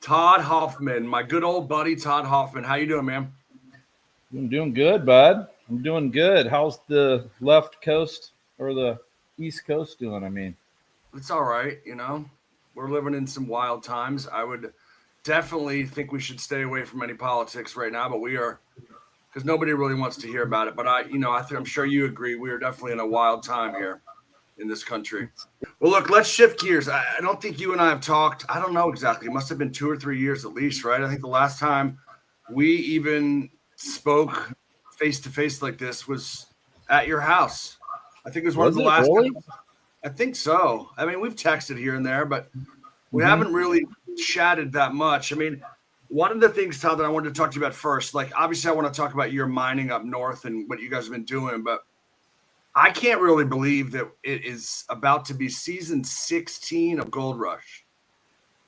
Todd Hoffman, my good old buddy Todd Hoffman. How you doing, man? I'm doing good, bud. I'm doing good. How's the left coast or the east coast doing? I mean, It's all right. We're living in some wild times. I would definitely think we should stay away from any politics right now, but we are because nobody really wants to hear about it. But I'm sure you agree. We are definitely in a wild time here in this country. Well, look, let's shift gears. I don't think you and I have talked. I don't know exactly. It must have been 2 or 3 years at least, right? I think the last time we even spoke face to face like this was at your house. I think it was one of the last. Really? I think so. I mean, we've texted here and there, but we haven't really chatted that much. I mean, one of the things, Todd, that I wanted to talk to you about first, like obviously I want to talk about your mining up north and what you guys have been doing, but I can't really believe that it is about to be season 16 of Gold Rush.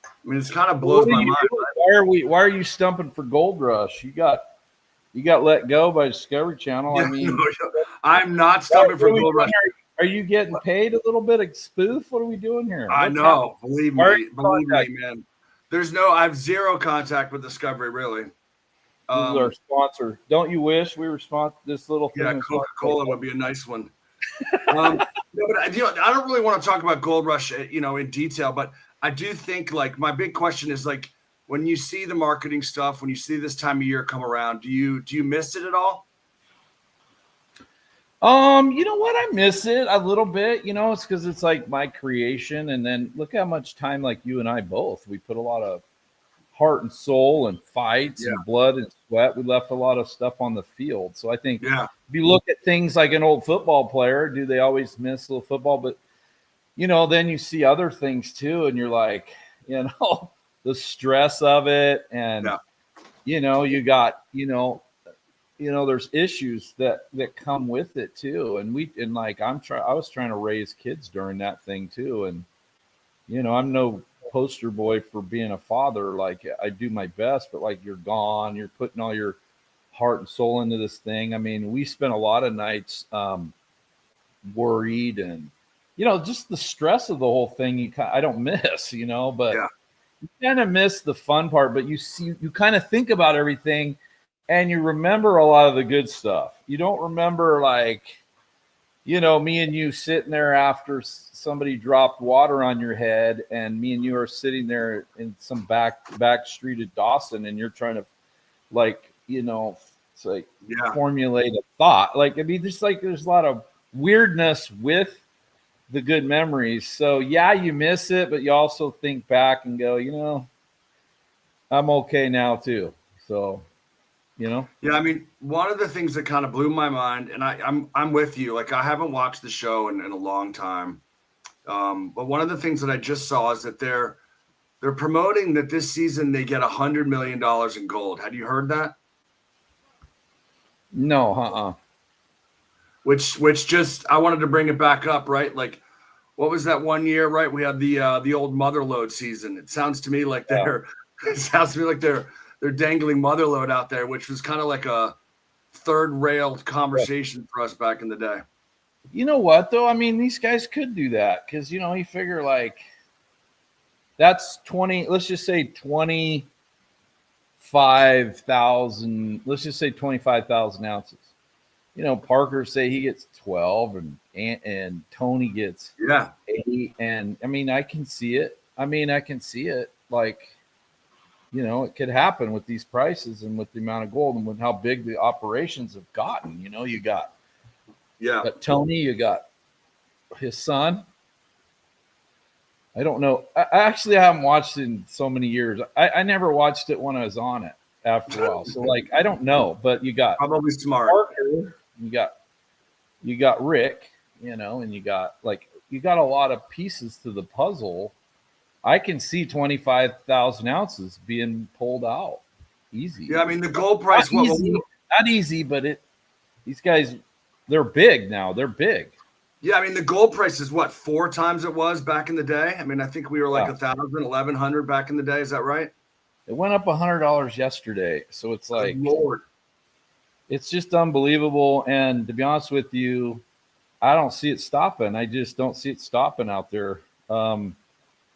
I mean, it's kind of blows my mind. Why are you stumping for Gold Rush? You got let go by Discovery Channel. Yeah, I mean, I'm not stumping for Gold Rush. Are you getting paid a little bit of spoof? What are we doing here? I know. Believe me, man. I have zero contact with Discovery, really. This is our sponsor. Don't you wish we were this little thing? Yeah, Coca-Cola would be a nice one. No, but I don't really want to talk about Gold Rush, in detail, but I do think like my big question is like when you see the marketing stuff, when you see this time of year come around, do you miss it at all? You know what? I miss it a little bit. It's because it's like my creation, and then look how much time, like you and I both, we put a lot of heart and soul and fights and blood and sweat. We left a lot of stuff on the field. So I think if you look at things like an old football player, do they always miss a little football? But then you see other things too, and you're like, the stress of it, and you got there's issues that come with it too. And I was trying to raise kids during that thing too. And, I'm no poster boy for being a father. Like I do my best, but like you're gone, you're putting all your heart and soul into this thing. I mean, we spent a lot of nights worried and, just the stress of the whole thing. I don't miss, but you kind of miss the fun part, but you kind of think about everything. And you remember a lot of the good stuff. You don't remember me and you sitting there after somebody dropped water on your head, and me and you are sitting there in some back street of Dawson, and you're trying to formulate a thought. Just like there's a lot of weirdness with the good memories. So you miss it, but you also think back and go, I'm okay now too. So. Yeah, I mean, one of the things that kind of blew my mind, and I'm with you. Like, I haven't watched the show in a long time, but one of the things that I just saw is that they're promoting that this season they get $100 million in gold. Had you heard that? No, Which just I wanted to bring it back up, right? Like, what was that one year? Right, we had the old Motherlode season. It sounds to me like they're dangling Motherlode out there, which was kind of like a third rail conversation for us back in the day. You know what, though? I mean, these guys could do that because, you figure like that's 20, let's just say 25,000, let's just say 25,000 ounces. Parker say he gets 12 and Tony gets 8. And I mean, I can see it. Like, it could happen with these prices and with the amount of gold and with how big the operations have gotten. You got Tony, you got his son. I don't know. I haven't watched it in so many years. I never watched it when I was on it after a while. So I don't know, but you got probably smart. Parker, you got Rick, and you got a lot of pieces to the puzzle. I can see 25,000 ounces being pulled out easy. Yeah, I mean the gold price not easy, but these guys, they're big now. They're big. Yeah, I mean the gold price is what 4 times it was back in the day. I mean, I think we were like 1,000, 1,100 back in the day. Is that right? It went up $100 yesterday, so it's like Lord, it's just unbelievable. And to be honest with you, I don't see it stopping. I just don't see it stopping out there.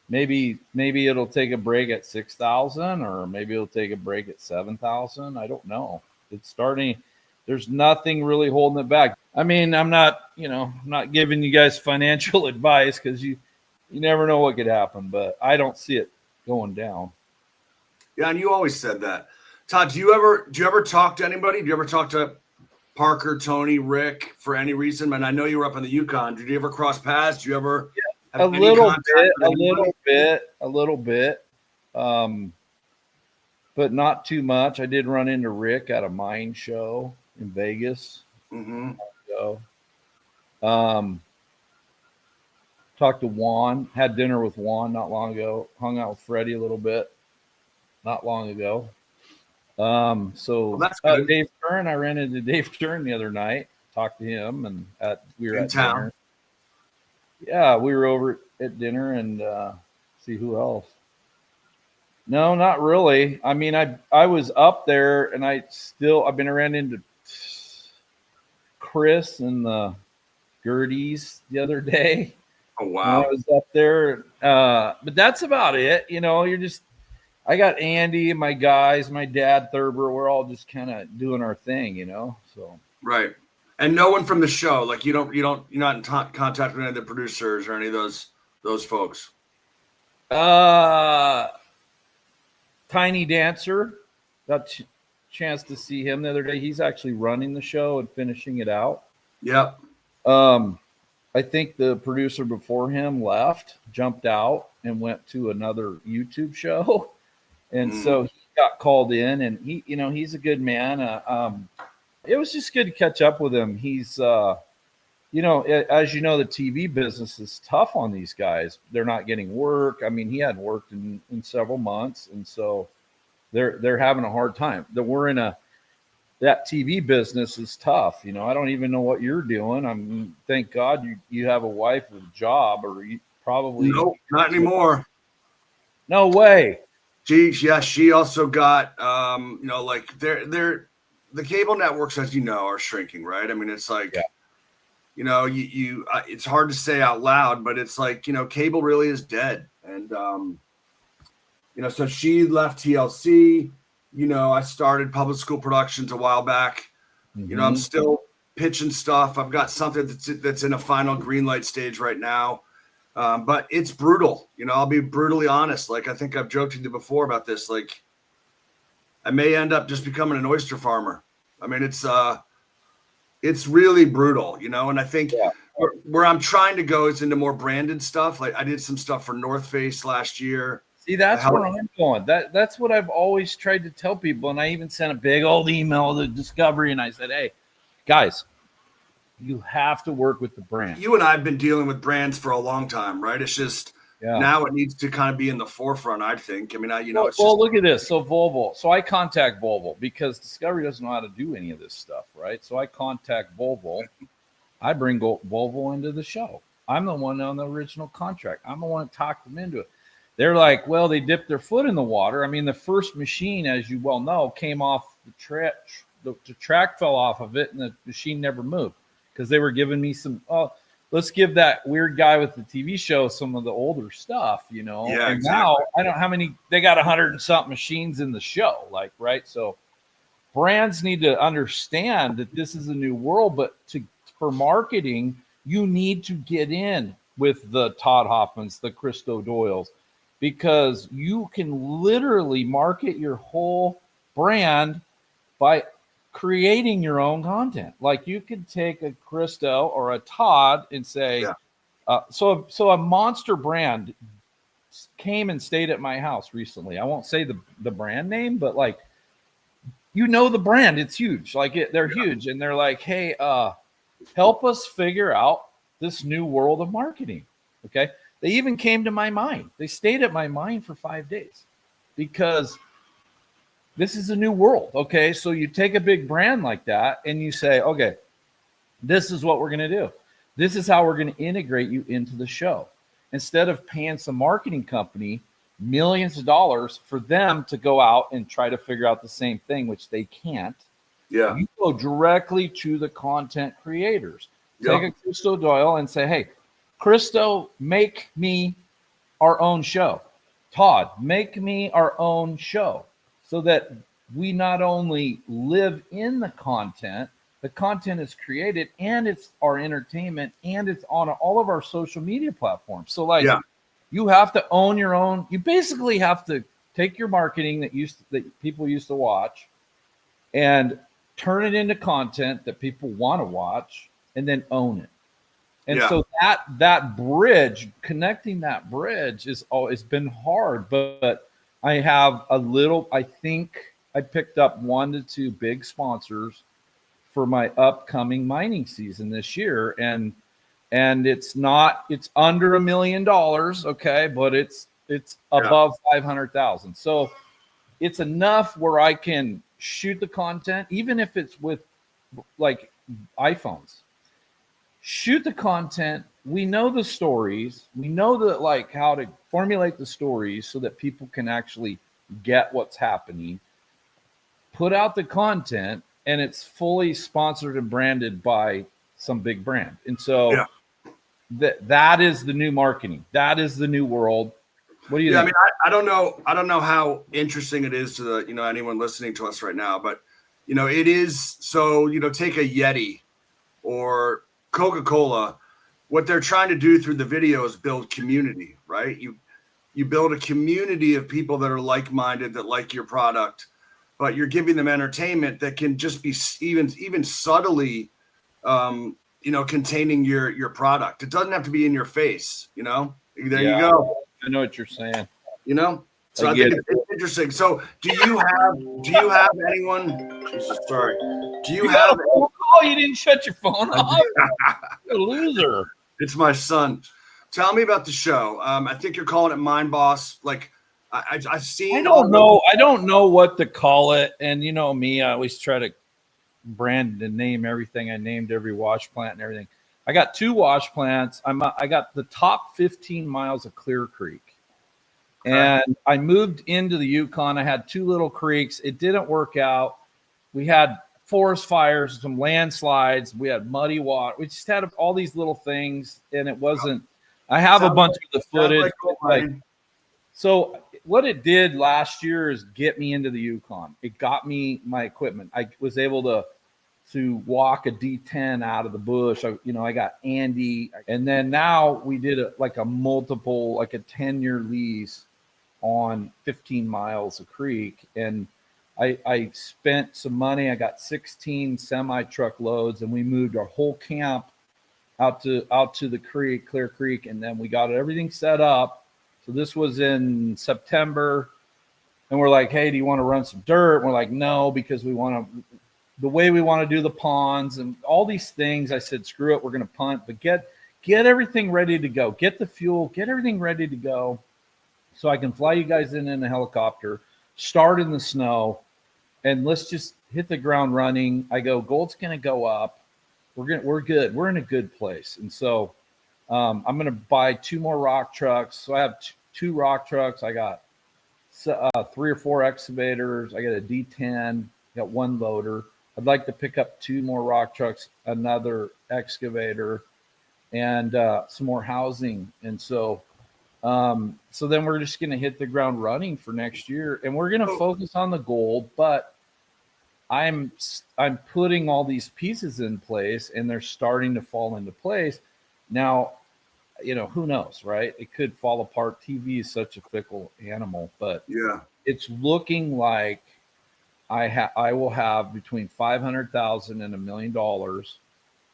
maybe it'll take a break at 6,000, or maybe it'll take a break at 7,000. I don't know. It's starting. There's nothing really holding it back. I mean, I'm not giving you guys financial advice, because you never know what could happen, but I don't see it going down. Yeah, and you always said that. Todd, do you ever talk to anybody? Do you ever talk to Parker, Tony, Rick for any reason? And I know you were up in the Yukon. Did you ever cross paths? Do you ever have a any little contact bit, with anybody? a little bit, but not too much. I did run into Rick at a mine show in Vegas. Mm-hmm. So, talked to Juan, had dinner with Juan not long ago, hung out with Freddie a little bit not long ago. So that's good. Dave Stern, I ran into Dave Stern the other night, talked to him, and we were in at town. dinner. Yeah, we were over at dinner, and see who else. No, not really. I mean, I was up there, and I've been around into Chris and the Gerties the other day. Oh wow! I was up there, but that's about it. I got Andy and my guys, my dad Thurber. We're all just kind of doing our thing, So Right, and no one from the show. Like you're not in contact with any of the producers or any of those folks. Tiny Dancer, got chance to see him the other day. He's actually running the show and finishing it out. Yep. I think the producer before him left, jumped out, and went to another YouTube show. And so he got called in, and he's a good man. It was just good to catch up with him. He's, as you know, the TV business is tough on these guys. They're not getting work. I mean, he hadn't worked in several months, and so they're having a hard time. That TV business is tough. I don't even know what you're doing. I mean, thank God you have a wife with a job, or you probably nope, not anymore. No way. She also got like the cable networks, as you know, are shrinking, right? I mean, it's like it's hard to say out loud, but it's like, cable really is dead. And so she left TLC. I started public school productions a while back. Mm-hmm. I'm still pitching stuff. I've got something that's in a final green light stage right now. But it's brutal. I'll be brutally honest. Like, I think I've joked with you before about this. Like, I may end up just becoming an oyster farmer. I mean, it's really brutal, and I think where I'm trying to go is into more branded stuff. Like, I did some stuff for North Face last year. See, that's where I'm going. That's what I've always tried to tell people. And I even sent a big old email to Discovery, and I said, hey, guys, you have to work with the brand. You and I have been dealing with brands for a long time, right? It's just now it needs to kind of be in the forefront, I think. I mean, look at this. So Volvo. So I contact Volvo because Discovery doesn't know how to do any of this stuff, right? So I contact Volvo. I bring Volvo into the show. I'm the one on the original contract. I'm the one that talked them into it. They're like, well, they dipped their foot in the water. I mean, the first machine, as you well know, came off the track. The track fell off of it, and the machine never moved because they were giving me let's give that weird guy with the TV show some of the older stuff, Yeah, and exactly. now I don't know how many, they got 100 and something machines in the show, like, right? So brands need to understand that this is a new world, but for marketing, you need to get in with the Todd Hoffmans, the Christo Doyles, because you can literally market your whole brand by creating your own content. Like, you could take a Christo or a Todd and say, so a Monster brand came and stayed at my house recently. I won't say the brand name, but like, the brand, it's huge. Like, they're huge. And they're like, hey, help us figure out this new world of marketing. Okay. They even came to my mind. They stayed at my mind for 5 days because this is a new world. Okay. So you take a big brand like that and you say, okay, this is what we're going to do. This is how we're going to integrate you into the show. Instead of paying some marketing company millions of dollars for them to go out and try to figure out the same thing, which they can't. Yeah. You go directly to the content creators. Take a Christo Doyle and say, hey, Christo, make me our own show. Todd, make me our own show so that we not only live in the content is created and it's our entertainment and it's on all of our social media platforms. So like you have to own your own. You basically have to take your marketing that people used to watch and turn it into content that people want to watch and then own it. And so that bridge, connecting that bridge is always been hard, but I have I think I picked up 1 to 2 big sponsors for my upcoming mining season this year. And it's under $1 million. Okay. But it's above 500,000. So it's enough where I can shoot the content, even if it's with like iPhones. Shoot the content. We know the stories. We know like how to formulate the stories so that people can actually get what's happening. Put out the content, and it's fully sponsored and branded by some big brand. And so that is the new marketing. That is the new world. What do you think? I mean, I don't know how interesting it is to the, anyone listening to us right now, but it is. So, take a Yeti or Coca-Cola. What they're trying to do through the video is build community, right? You build a community of people that are like-minded, that like your product, but you're giving them entertainment that can just be even subtly, containing your product. It doesn't have to be in your face, You go. I know what you're saying. So I think it's interesting. So do you have anyone? Jesus, sorry. Do you have a phone call? You didn't shut your phone off? You're a loser. It's my son. Tell me about the show. I think you're calling it Mind Boss. Like I've seen. I don't know what to call it. And you know me, I always try to brand and name everything. I named every wash plant and everything. I got 2 wash plants. I got the top 15 miles of Clear Creek. And I moved into the Yukon. I had 2 little creeks. It didn't work out. We had forest fires, some landslides. We had muddy water. We just had all these little things, and it wasn't. I have a bunch of the footage. So what it did last year is get me into the Yukon. It got me my equipment. I was able to walk a D10 out of the bush. I got Andy, and then now we did a 10-year lease on 15 miles of creek. And I spent some money. I got 16 semi truck loads, and we moved our whole camp out to the creek, Clear Creek. And then we got everything set up. So this was in September, and we're like, hey, do you want to run some dirt? And we're like, no, because we want the way we want to do the ponds and all these things. I said, screw it. We're going to punt, but get everything ready to go. Get the fuel, get everything ready to go. So I can fly you guys in a helicopter, start in the snow, and let's just hit the ground running. I go, gold's going to go up. We're good. We're in a good place. And so I'm going to buy 2 more rock trucks. So I have 2 rock trucks. I got 3 or 4 excavators. I got a D10, got 1 loader. I'd like to pick up 2 more rock trucks, another excavator, and some more housing. And so then we're just going to hit the ground running for next year, and we're going to focus on the gold. But I'm putting all these pieces in place, and they're starting to fall into place. Now, who knows, right? It could fall apart. TV is such a fickle animal, but it's looking like I will have between $500,000 and $1 million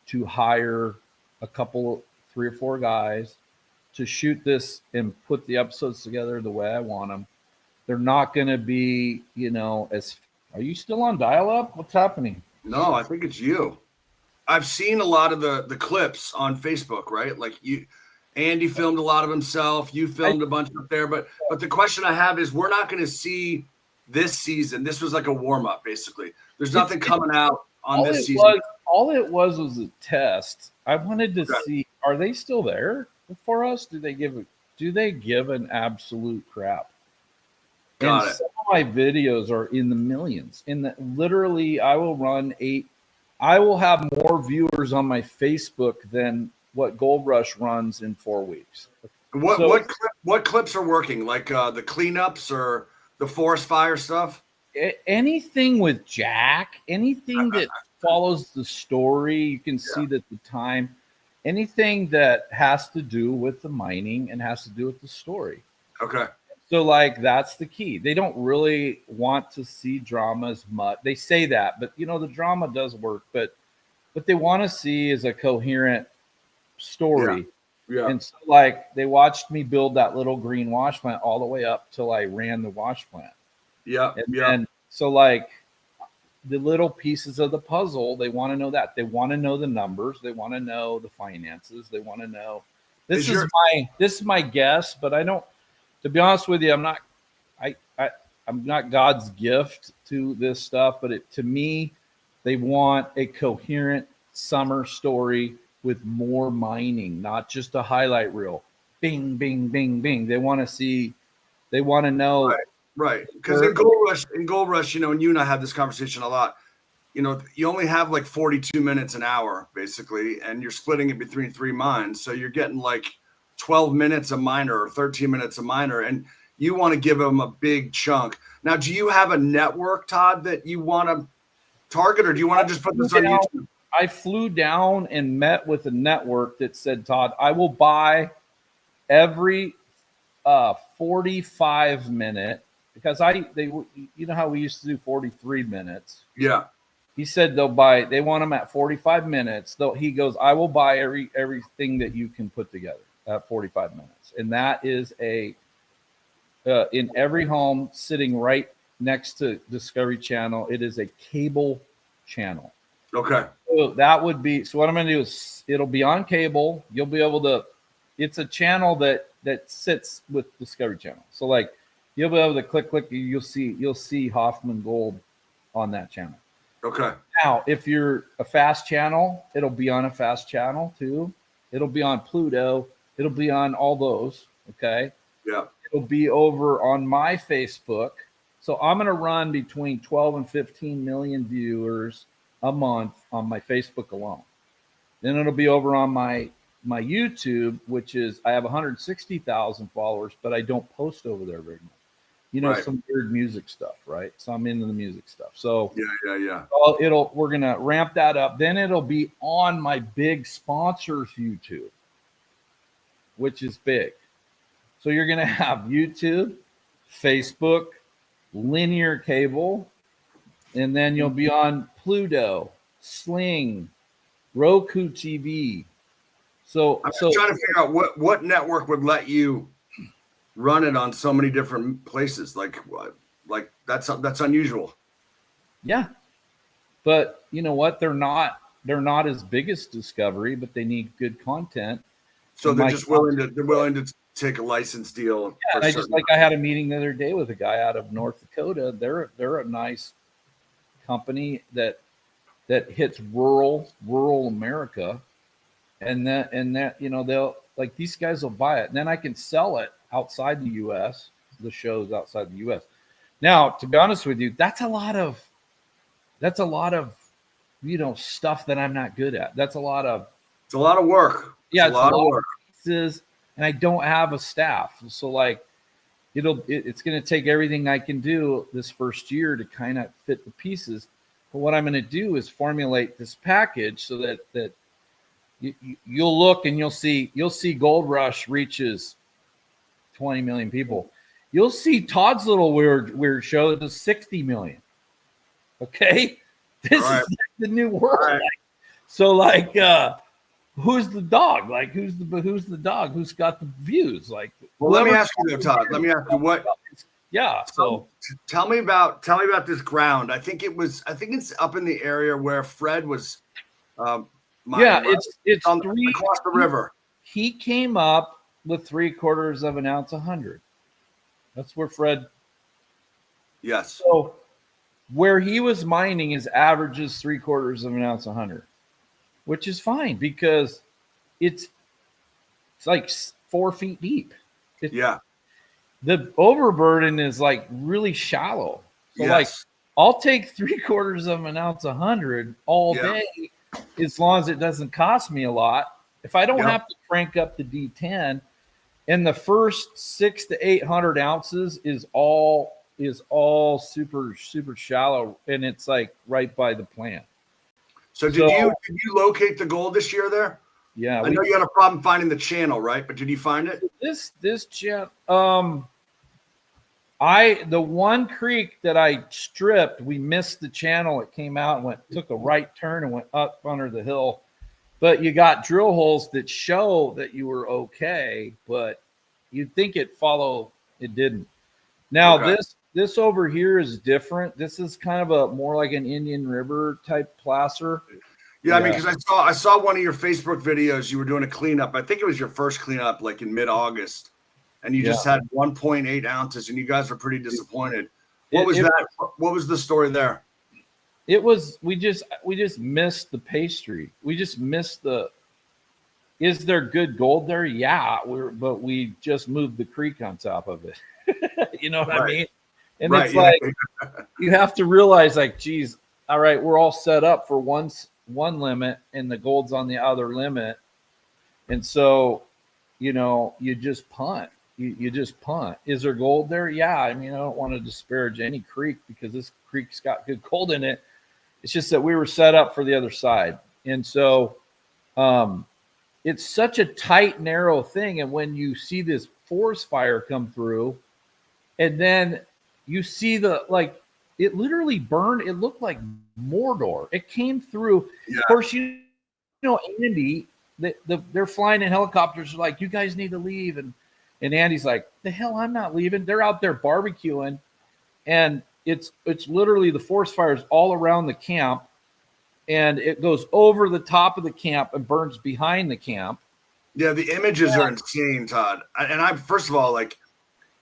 to hire a couple, 3 or 4 guys to shoot this and put the episodes together the way I want them. They're not going to be, are you still on dial-up? What's happening? No, I think it's you. I've seen a lot of the clips on Facebook, right? Like Andy filmed a lot of himself. You filmed a bunch up there. But the question I have is, we're not going to see this season. This was like a warm-up, basically. There's nothing coming out on this season. All it was a test. I wanted to see, are they still there for us? Do they give an absolute crap? Some of my videos are in the millions. Literally, I will have more viewers on my Facebook than what Gold Rush runs in 4 weeks. What clips are working? Like the cleanups or the forest fire stuff? Anything with Jack, anything that follows the story, you can see that the time, anything that has to do with the mining and has to do with the story. Okay. So like that's the key. They don't really want to see drama as much. They say that, but the drama does work, but what they want to see is a coherent story. Yeah. And so like they watched me build that little green wash plant all the way up till I ran the wash plant. Yeah. And then so like the little pieces of the puzzle, they want to know that. They want to know the numbers, they want to know the finances, they want to know this is my guess, but I don't, to be honest with you, I'm not God's gift to this stuff, but to me, they want a coherent summer story with more mining, not just a highlight reel. Bing, bing, bing, bing. They want to know. Right. Because in Gold Rush, and you and I have this conversation a lot. You only have like 42 minutes an hour, basically, and you're splitting it between 3 mines. So you're getting like 12 minutes a miner or 13 minutes a miner, and you want to give them a big chunk. Now, do you have a network, Todd, that you want to target, or do you want to just put this on YouTube? I flew down and met with a network that said, Todd, I will buy every 45 minute, because you know how we used to do 43 minutes. Yeah. He said they want them at 45 minutes. He goes, I will buy everything that you can put together at 45 minutes. And that is in every home sitting right next to Discovery Channel. It is a cable channel. Okay. So what I'm going to do is it'll be on cable. You'll be able to, it's a channel that sits with Discovery Channel. So like you'll be able to click, you'll see Hoffman Gold on that channel. Okay. Now, if you're a fast channel, it'll be on a fast channel too. It'll be on Pluto. It'll be on all those. Okay. Yeah. It'll be over on my Facebook. So I'm going to run between 12 and 15 million viewers a month on my Facebook alone. Then it'll be over on my YouTube, which is, I have 160,000 followers, but I don't post over there very much. Right. Some weird music stuff, right? So I'm into the music stuff. So yeah. We're gonna ramp that up. Then it'll be on my big sponsors YouTube, which is big. So you're gonna have YouTube, Facebook, linear cable, and then you'll be on Pluto, Sling, Roku TV. So I'm just trying to figure out what network would let you run it on so many different places. Like that's unusual. Yeah, but you know what? They're not as big as Discovery, but they need good content. So they're willing to take a license deal. Yeah, I had a meeting the other day with a guy out of North Dakota. They're a nice company that hits rural America, and that they'll, like, these guys will buy it, and then I can sell it outside the U.S. the shows outside the U.S. Now, to be honest with you, that's a lot of stuff that I'm not good at. It's a lot of work. Yeah, it's a lot of work. Pieces, and I don't have a staff, so like it's going to take everything I can do this first year to kind of fit the pieces. But what I'm going to do is formulate this package so that you'll look and you'll see Gold Rush reaches 20 million people. You'll see Todd's little weird show that does 60 million. Okay, this is like the new world. Right. So like, who's the dog? Like, who's the dog? Who's got the views? Like, well, let me ask you though, Todd. Let me ask you what. Yeah. So tell me about this ground. I think it's up in the area where Fred was. It's across the river. He came up with 0.75 ounce 100. That's where Fred. Yes. So where he was mining is averages 0.75 ounce 100, which is fine because it's like 4 feet deep. The overburden is like really shallow. So like I'll take 0.75 ounce 100 all day as long as it doesn't cost me a lot. If I don't have to crank up the D10, And the first 600 to 800 ounces is all super shallow, and it's like right by the plant. So did you locate the gold this year there? Yeah, I know you had a problem finding the channel, right? But did you find it? This channel, the one creek that I stripped, we missed the channel. It came out and took a right turn and went up under the hill. But you got drill holes that show that you were okay, but you'd think it didn't. Now this over here is different. This is kind of a more like an Indian River type placer. Yeah, I mean, because I saw one of your Facebook videos. You were doing a cleanup. I think it was your first cleanup, like in mid-August, and you just had 1.8 ounces, and you guys were pretty disappointed. What was that? What was the story there? It was we just missed the pastry. We just missed the. Is there good gold there? Yeah, but we just moved the creek on top of it. You know what I mean? And it's like you have to realize, like, geez, all right, we're all set up for one limit, and the gold's on the other limit, and so you just punt. You just punt. Is there gold there? Yeah. I mean, I don't want to disparage any creek because this creek's got good gold in it. It's just that we were set up for the other side. And so it's such a tight, narrow thing. And when you see this forest fire come through, and then you see it literally burned. It looked like Mordor. It came through. Yeah. Of course, Andy, they're flying in helicopters. Like, you guys need to leave. And Andy's like, the hell, I'm not leaving. They're out there barbecuing. And it's literally the forest fires all around the camp. And it goes over the top of the camp and burns behind the camp. Yeah, the images are insane, Todd. And first of all, like,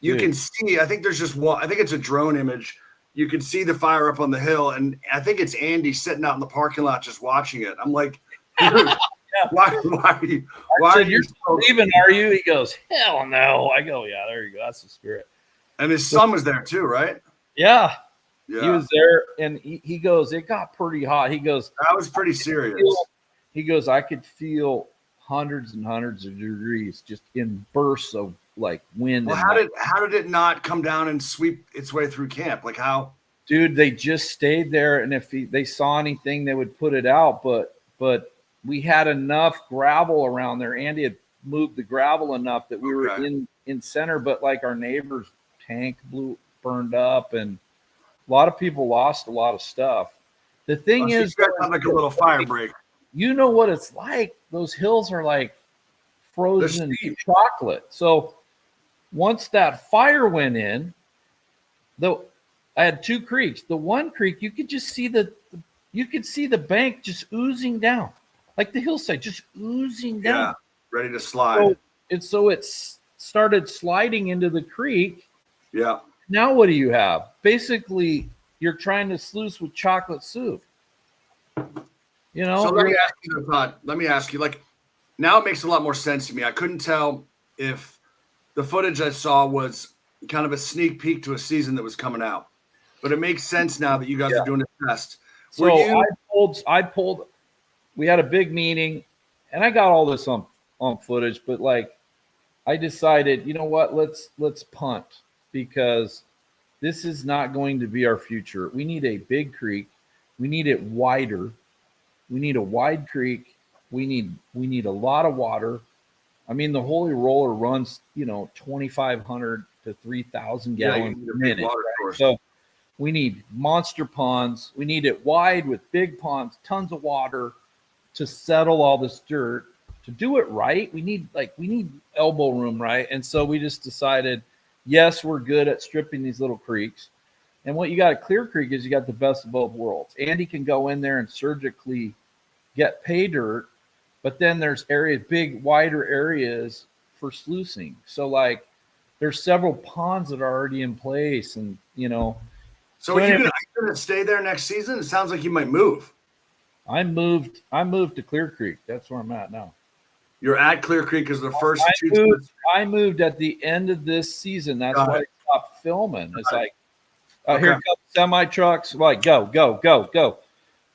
you can see, I think there's just one, I think it's a drone image. You can see the fire up on the hill. And I think it's Andy sitting out in the parking lot just watching it. I'm like, dude, why are you leaving? Are you? He goes, hell no. I go, yeah, there you go. That's the spirit. And his son was there too, right? Yeah. He was there, and he goes, it got pretty hot. He goes, that was pretty serious. He goes, I could feel hundreds and hundreds of degrees just in bursts of like wind. Well, how did it not come down and sweep its way through camp? Like how? Dude, they just stayed there, and if they saw anything, they would put it out. But we had enough gravel around there. Andy had moved the gravel enough that we were in center, but like our neighbor's tank burned up, and a lot of people lost a lot of stuff. The thing is, you got like a little fire break. You know what it's like? Those hills are like frozen chocolate. So once that fire went in, I had two creeks. The one creek, you could just see the bank just oozing down, like the hillside just oozing down. Yeah, ready to slide. So it started sliding into the creek. Yeah. Now what do you have? Basically, you're trying to sluice with chocolate soup. So let me ask you, Todd. Let me ask you, like, now it makes a lot more sense to me. I couldn't tell if the footage I saw was kind of a sneak peek to a season that was coming out, but it makes sense now that you guys are doing a test. I pulled. We had a big meeting, and I got all this on footage, but like, I decided, you know what? Let's punt, because this is not going to be our future. We need a big creek. We need it wider. We need a wide creek. We need a lot of water. I mean, the Holy Roller runs, 2,500 to 3,000 gallons per minute. Right? So we need monster ponds. We need it wide with big ponds, tons of water to settle all this dirt. To do it right, we need elbow room, right? And so we just decided, yes, we're good at stripping these little creeks. And what you got at Clear Creek is you got the best of both worlds. Andy can go in there and surgically get pay dirt, but then there's big, wider areas for sluicing. So like, there's several ponds that are already in place, and So are you gonna stay there next season? It sounds like you might move. I moved to Clear Creek. That's where I'm at now. You're at Clear Creek because the first I moved at the end of this season. That's why I stopped filming. It's like, here comes semi trucks. Like, go.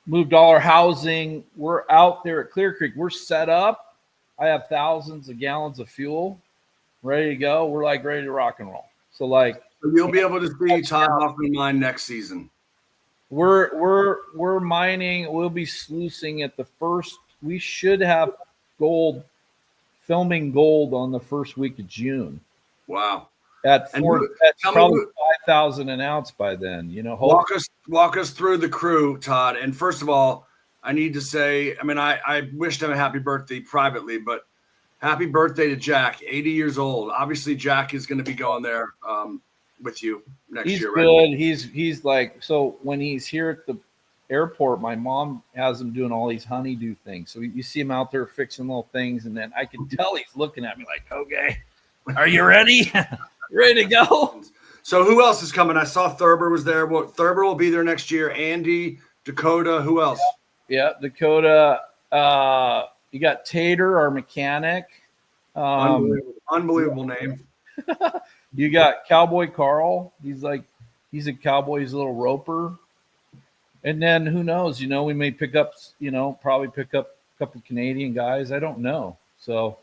Moved all our housing. We're out there at Clear Creek. We're set up. I have thousands of gallons of fuel. ready to go. We're like ready to rock and roll. So like So you'll be able to see Todd Hoffman mine next season. we're mining. We'll be sluicing at the first. We should have gold, filming gold on the first week of June. Wow. At And four, that's tell me, probably 5,000 an ounce by then. You know, walk us through the crew, Todd. And first of all, I need to say, I mean, I wished him a happy birthday privately, but happy birthday to Jack, 80 years old. Obviously, Jack is going to be going there with you next year, good. right? He's like, so when he's here at the airport, my mom has him doing all these honeydew things. So you see him out there fixing little things, and then I can tell he's looking at me like, okay, are you ready? Ready to go? So who else is coming? I saw Thurber was there. Well, Thurber will be there next year. Andy, Dakota, who else? Yeah, Dakota. You got Tater, our mechanic. Unbelievable name. You got Cowboy Carl. He's a cowboy. He's a little roper. And then who knows? You know, we may pick up. Probably pick up a couple Canadian guys. I don't know. So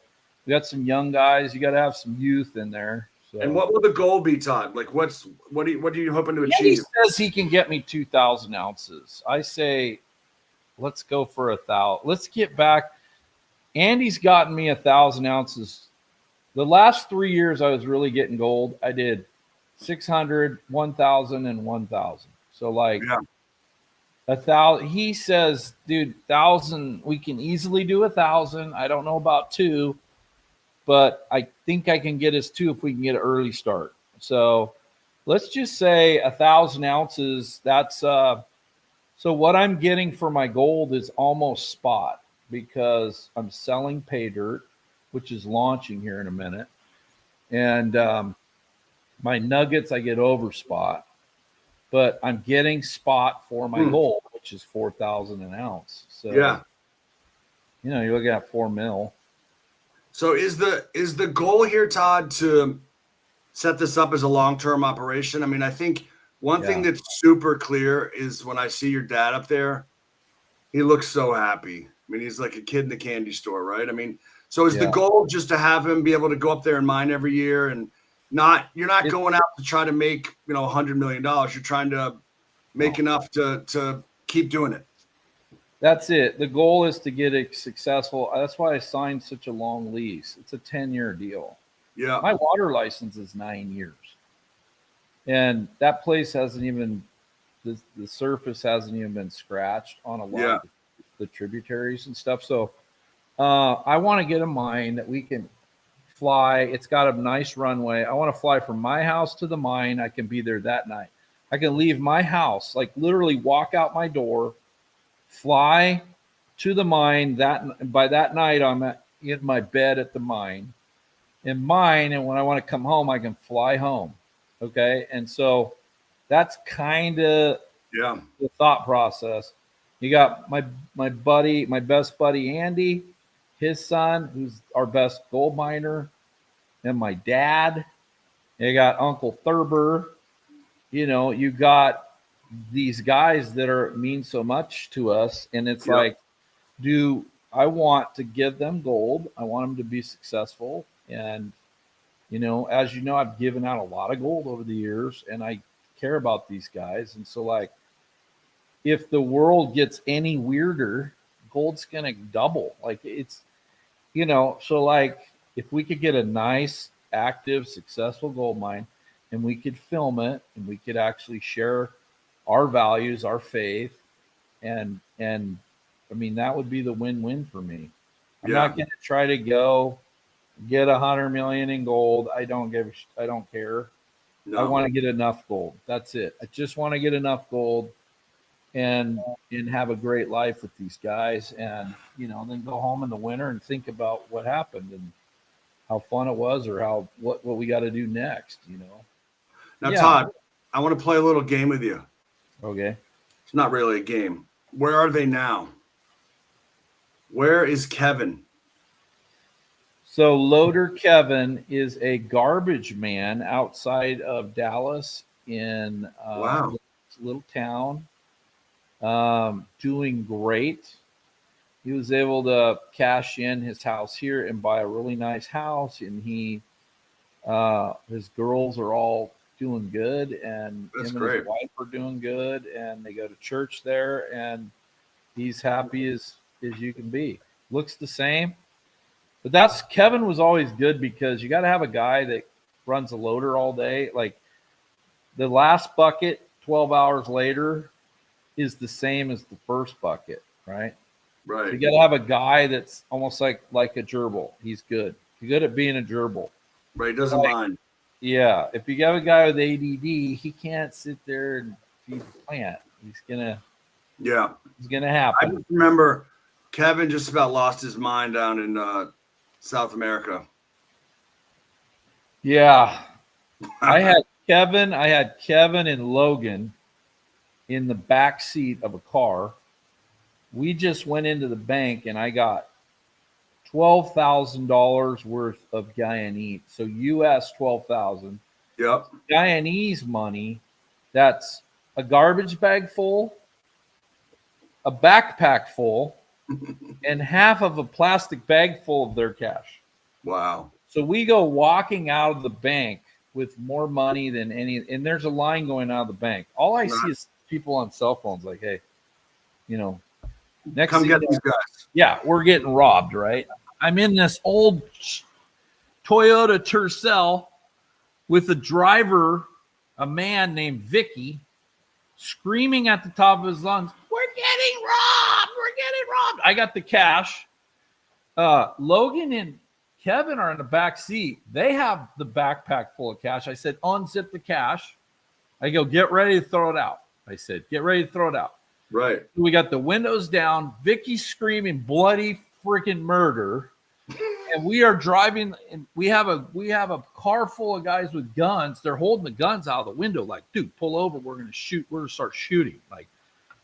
we got some young guys. You got to have some youth in there. So. And what will the goal be, Todd? Like, what are you hoping to achieve? He says he can get me 2,000 ounces. I say, let's go for 1,000. Let's get back. Andy's gotten me 1,000 ounces. The last 3 years I was really getting gold. I did 600, 1,000, and 1,000. So like 1,000. He says, dude, 1,000. We can easily do 1,000. I don't know about 2. But I think I can get us 2 if we can get an early start. So let's just say 1,000 ounces. That's so what I'm getting for my gold is almost spot because I'm selling pay dirt, which is launching here in a minute. And my nuggets, I get over spot. But I'm getting spot for my gold, which is 4,000 an ounce. So, you're looking at $4 million. So is the goal here, Todd, to set this up as a long-term operation? I mean, I think one thing that's super clear is when I see your dad up there, he looks so happy. I mean, he's like a kid in the candy store, right? I mean, so is the goal just to have him be able to go up there and mine every year and you're not going out to try to make, $100 million. You're trying to make enough to keep doing it. That's it. The goal is to get it successful. That's why I signed such a long lease. It's a 10-year deal. Yeah. My water license is 9 years. And that place hasn't even, the surface hasn't even been scratched on a lot of the tributaries and stuff. So I want to get a mine that we can fly. It's got a nice runway. I want to fly from my house to the mine. I can be there that night. I can leave my house, like literally walk out my door, fly to the mine. By that night, I'm in my bed at the mine, and when I want to come home, I can fly home. Okay, and so that's kind of the thought process. You got my best buddy Andy, his son, who's our best gold miner, and my dad. You got Uncle Thurber. You got these guys that mean so much to us, and it's like, I want to give them gold. I want them to be successful, and as you know, I've given out a lot of gold over the years, and I care about these guys. And so, like, if the world gets any weirder, gold's gonna double. Like it's, so like if we could get a nice, active, successful gold mine, and we could film it, and we could actually share our values, our faith, and I mean that would be the win-win for me. I'm not going to try to go get 100 million in gold. I don't care. No. I want to get enough gold. That's it. I just want to get enough gold and have a great life with these guys, and then go home in the winter and think about what happened and how fun it was, or what we got to do next. Now, Todd, I want to play a little game with you. Okay. It's not really a game. Where are they now? Where is Kevin? So Loader Kevin is a garbage man outside of Dallas in a little town, doing great. He was able to cash in his house here and buy a really nice house, and he His girls are all doing good, and That's him and great. his wife are doing good, and they go to church there, and he's happy as you can be. Looks the same. But that's Kevin was always good because you got to have a guy that runs a loader all day. Like the last bucket 12 hours later is the same as the first bucket, right? So you Right. got to have a guy that's almost like a gerbil. He's good. He's good at being a gerbil. Right. Doesn't mind. Yeah, if you have a guy with ADD, he can't sit there and feed the plant. Yeah. It's gonna I happen. just remember Kevin just about lost his mind down in South America. Yeah, I had Kevin and Logan in the back seat of a car. We just went into the bank and I got $12,000 worth of Guyanese. So US 12,000. Yep. Guyanese money, that's a garbage bag full, a backpack full, and half of a plastic bag full of their cash. Wow. So we go walking out of the bank with more money than any, and there's a line going out of the bank. All I see is people on cell phones like, hey, next Come thing get you these know, guys. yeah, we're getting robbed, right? I'm in this old Toyota Tercel with a driver, a man named Vicky, screaming at the top of his lungs, we're getting robbed, we're getting robbed. I got the cash. Logan and Kevin are in the back seat. They have the backpack full of cash. I said, unzip the cash. I go, get ready to throw it out. I said, get ready to throw it out. Right. We got the windows down. Vicky's screaming bloody freaking murder. And we are driving, and we have a car full of guys with guns. They're holding the guns out of the window, like, dude, pull over. We're gonna shoot. We're gonna start shooting. Like,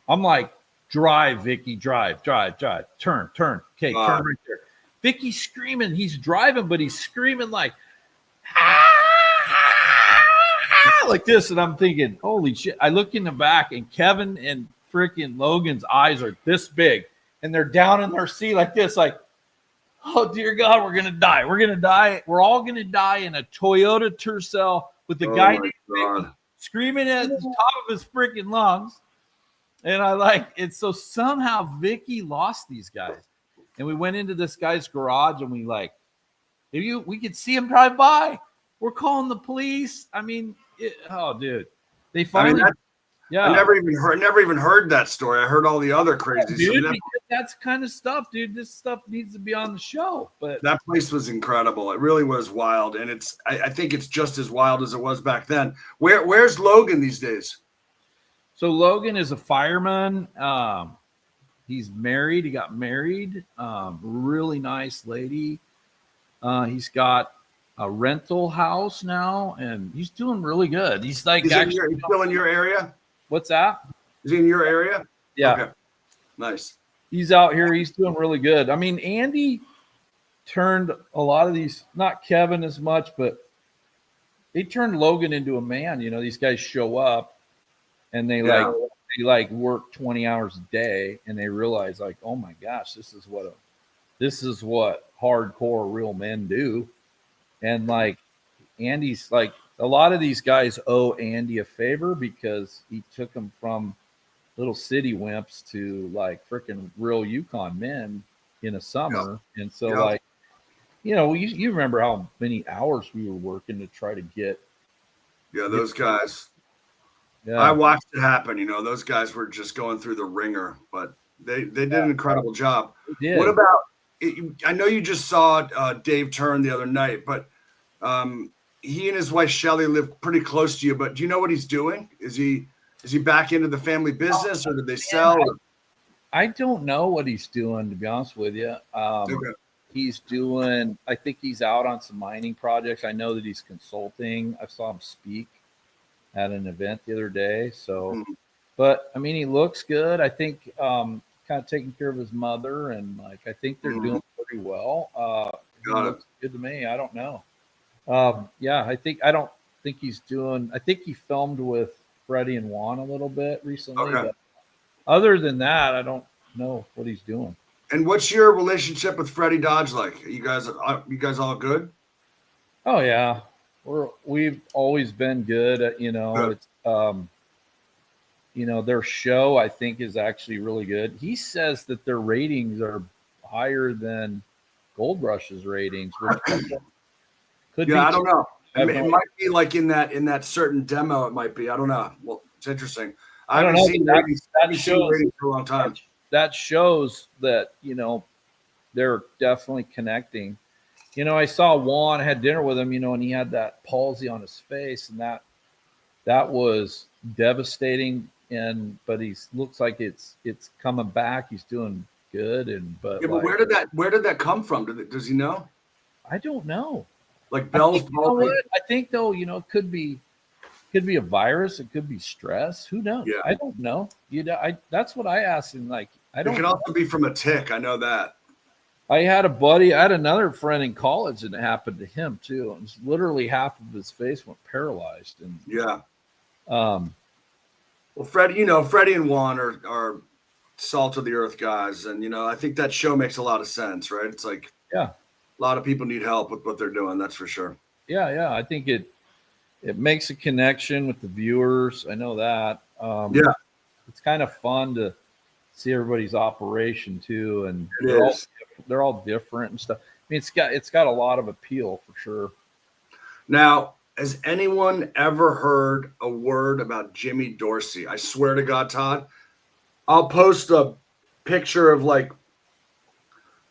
I'm like, drive, Vicky, drive. Turn. Okay, turn right there. Vicky's screaming. He's driving, but he's screaming like, like this. And I'm thinking, holy shit. I look in the back, and Kevin and freaking Logan's eyes are this big, and they're down in their seat like this, like, oh dear God, we're gonna die. We're gonna die. We're all gonna die in a Toyota Tercel with the guy screaming at the top of his freaking lungs. And I like it. So somehow Vicky lost these guys. And we went into this guy's garage and we could see him drive by. We're calling the police. I mean, dude. They finally I never even heard that story. I heard all the other crazy dude, stuff. That's kind of stuff, dude. This stuff needs to be on the show. But that place was incredible. It really was wild, and I think it's just as wild as it was back then. Where's Logan these days? So Logan is a fireman. He's married. He got married. Really nice lady. He's got a rental house now, and he's doing really good. He's like, he's still in your area. What's that? Is he in your area? Yeah. Okay. Nice. He's out here. He's doing really good. I mean, Andy turned a lot of these, not Kevin as much, but they turned Logan into a man. These guys show up and they work 20 hours a day, and they realize like, oh my gosh, this is what hardcore real men do. And like Andy's like, a lot of these guys owe Andy a favor because he took them from little city wimps to like freaking real Yukon men in a summer. Yeah. And so like, you remember how many hours we were working to try to get. Yeah. Those guys. Yeah. I watched it happen. Those guys were just going through the ringer, but they did an incredible job. What about, I know you just saw Dave Turn the other night, but he and his wife Shelly live pretty close to you, but do you know what he's doing? Is he back into the family business, or did they sell? I don't know what he's doing, to be honest with you. He's doing, I think he's out on some mining projects. I know that he's consulting. I saw him speak at an event the other day. So, but I mean, he looks good. I think kind of taking care of his mother, and like, I think they're doing pretty well. He looks good to me. I don't know. I don't think he's doing, I think he filmed with Freddie and Juan a little bit recently. Okay. But other than that, I don't know what he's doing. And what's your relationship with Freddie Dodge like? You guys all good? Oh yeah. We've always been good at, Good. it's their show I think is actually really good. He says that their ratings are higher than Gold Rush's ratings, which could be Yeah, I don't know. I have It no might be like in that certain demo. It might be. I don't know. Well, it's interesting. I I don't haven't know, seen but ratings. I haven't seen shows ratings for a long time. that shows that, they're definitely connecting. I saw Juan, I had dinner with him, and he had that palsy on his face, and that was devastating. But he looks like it's coming back. He's doing good. But Yeah, but where did that come from? Does he know? I don't know. Like I Bell's think, you know palsy? what? I think though, it could be a virus. It could be stress. Who knows? Yeah. I don't know. That's what I asked him. Like, I It don't. could also be from a tick. I know that. I had another friend in college, and it happened to him too. It was literally half of his face went paralyzed. And Yeah. um, Well, Freddie and Juan are salt of the earth guys, and I think that show makes a lot of sense, right? It's like yeah, a lot of people need help with what they're doing. That's for sure. yeah. I think it makes a connection with the viewers. I know that. Yeah, It's kind of fun to see everybody's operation too, and it they're all different and stuff. I mean, it's got a lot of appeal for sure. Now, has anyone ever heard a word about Jimmy Dorsey? I swear to God, Todd, I'll post a picture of like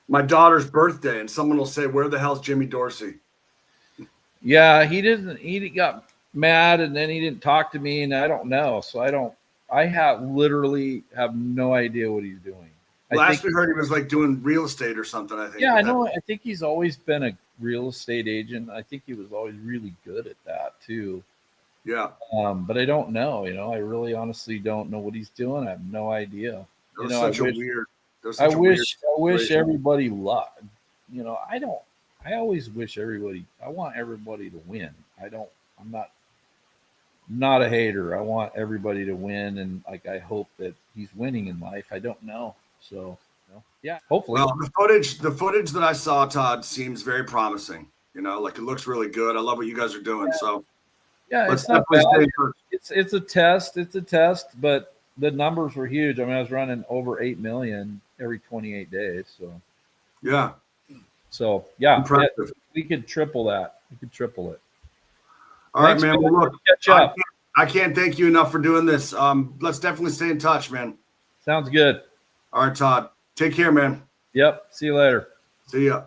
my daughter's birthday, and someone will say, "Where the hell's Jimmy Dorsey?" Yeah, he got mad, and then he didn't talk to me, and I don't know. So I literally have no idea what he's doing. Last we heard, he was like doing real estate or something, I think. Yeah, I know. I think he's always been a real estate agent. I think he was always really good at that too. Yeah. But I don't know. I really honestly don't know what he's doing. I have no idea. I wish everybody luck. I always wish everybody. I want everybody to win. I'm not a hater. I want everybody to win, and like I hope that he's winning in life. I don't know. So, yeah, hopefully. Well, the footage that I saw, Todd, seems very promising. Like it looks really good. I love what you guys are doing. Yeah. So, yeah, let's it's not definitely bad. It's a test. It's a test, but the numbers were huge. I mean, I was running over 8 million every 28 days. Yeah. So yeah, impressive. We could triple that. We could triple it. All right, man. Well, look, catch up. I can't thank you enough for doing this. Let's definitely stay in touch, man. Sounds good. All right, Todd. Take care, man. Yep. See you later. See ya.